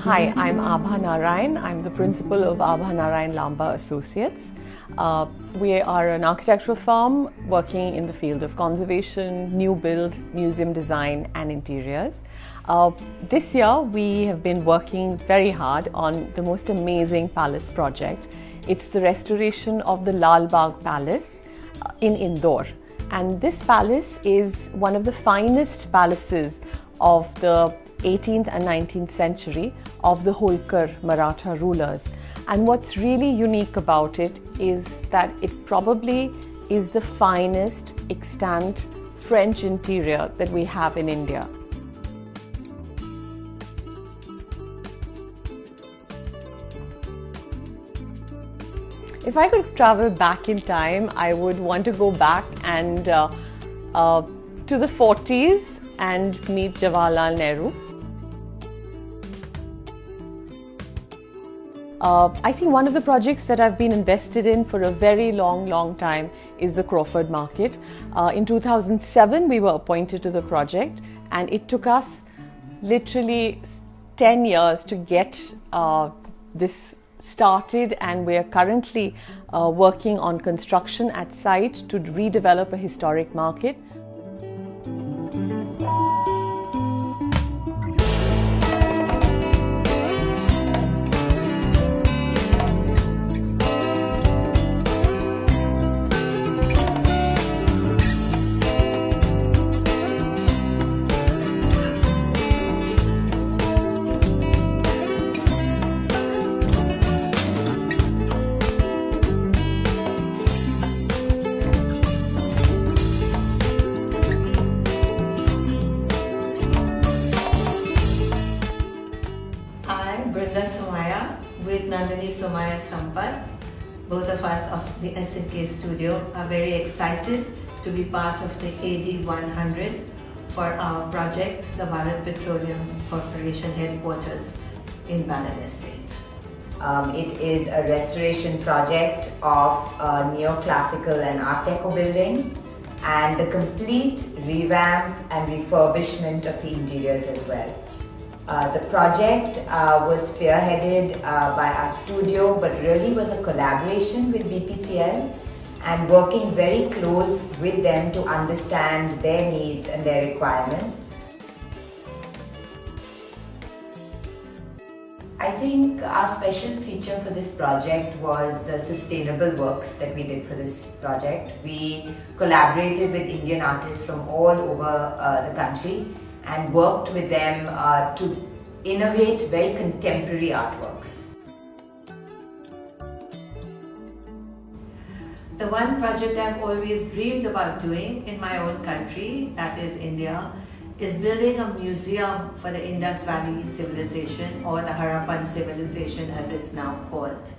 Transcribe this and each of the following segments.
Hi, I'm Abha Narayan. I'm the principal of Abha Narayan Lamba Associates. We are an architectural firm working in the field of conservation, new build, museum design and interiors. This year we have been working very hard on the most amazing palace project. It's the restoration of the Lal Bagh Palace in Indore. And this palace is one of the finest palaces of the 18th and 19th century of the Holkar Maratha rulers. And what's really unique about it is that it probably is the finest extant French interior that we have in India. If I could travel back in time, I would want to go back and to the 40s and meet Jawaharlal Nehru. I think one of the projects that I've been invested in for a very long time is the Crawford Market. In 2007, we were appointed to the project, and it took us literally 10 years to get this started, and we are currently working on construction at site to redevelop a historic market. With Nandini Somaya Sampath. Both of us of the S&K studio are very excited to be part of the AD 100 for our project, the Bharat Petroleum Corporation headquarters in Balad Estate. It is a restoration project of a neoclassical and Art Deco building, and the complete revamp and refurbishment of the interiors as well. The project was spearheaded by our studio, but really was a collaboration with BPCL and working very close with them to understand their needs and their requirements. I think our special feature for this project was the sustainable works that we did for this project. We collaborated with Indian artists from all over the country and worked with them to innovate very contemporary artworks. The one project I've always dreamed about doing in my own country, that is India, is building a museum for the Indus Valley civilization, or the Harappan civilization as it's now called.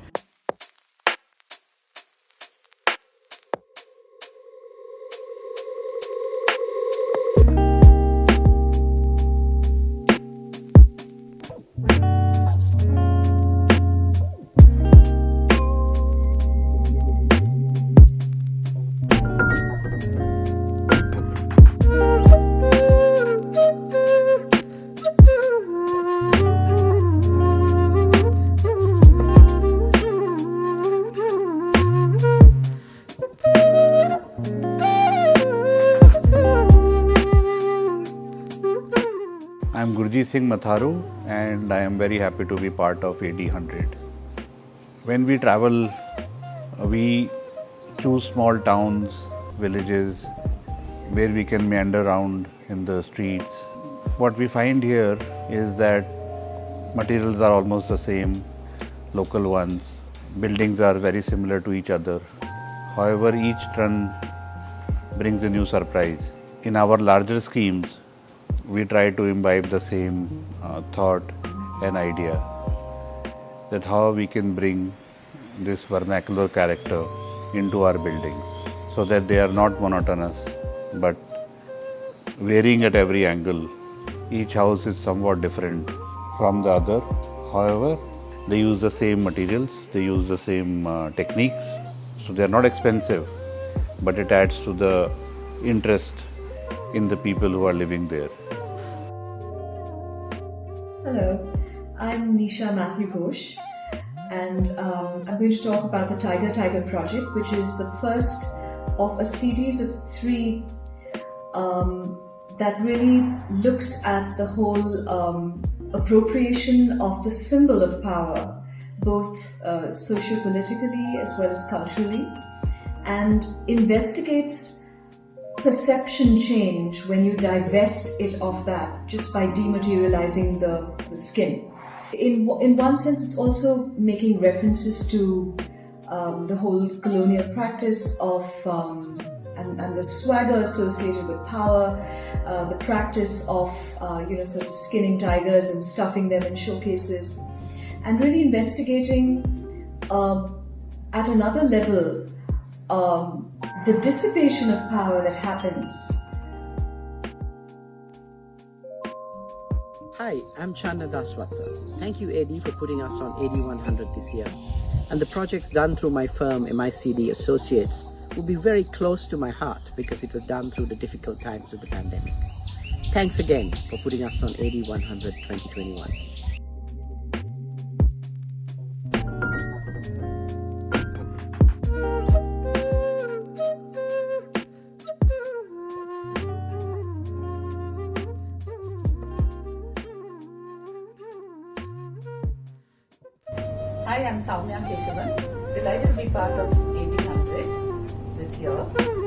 I'm Gurjeet Singh Matharu, and I am very happy to be part of AD 100. When we travel, we choose small towns, villages, where we can meander around in the streets. What we find here is that materials are almost the same, local ones. Buildings are very similar to each other. However, each turn brings a new surprise. In our larger schemes, we try to imbibe the same thought and idea, that how we can bring this vernacular character into our buildings so that they are not monotonous but varying at every angle. Each house is somewhat different from the other. However, they use the same materials, they use the same techniques, so they are not expensive, but it adds to the interest in the people who are living there. Hello, I'm Nisha Matthew Ghosh, and I'm going to talk about the Tiger Tiger project, which is the first of a series of three that really looks at the whole appropriation of the symbol of power, both socio-politically as well as culturally, and investigates perception change when you divest it of that just by dematerializing the skin. In one sense, it's also making references to the whole colonial practice of and the swagger associated with power, the practice of sort of skinning tigers and stuffing them in showcases, and really investigating at another level the dissipation of power that happens. Hi, I'm Channa Daswata. Thank you, AD, for putting us on AD 100 this year. And the projects done through my firm, MICD Associates, will be very close to my heart because it was done through the difficult times of the pandemic. Thanks again for putting us on AD 100 2021. Hi, I'm Soumya Kesavan. Delighted to be part of AD 100 this year.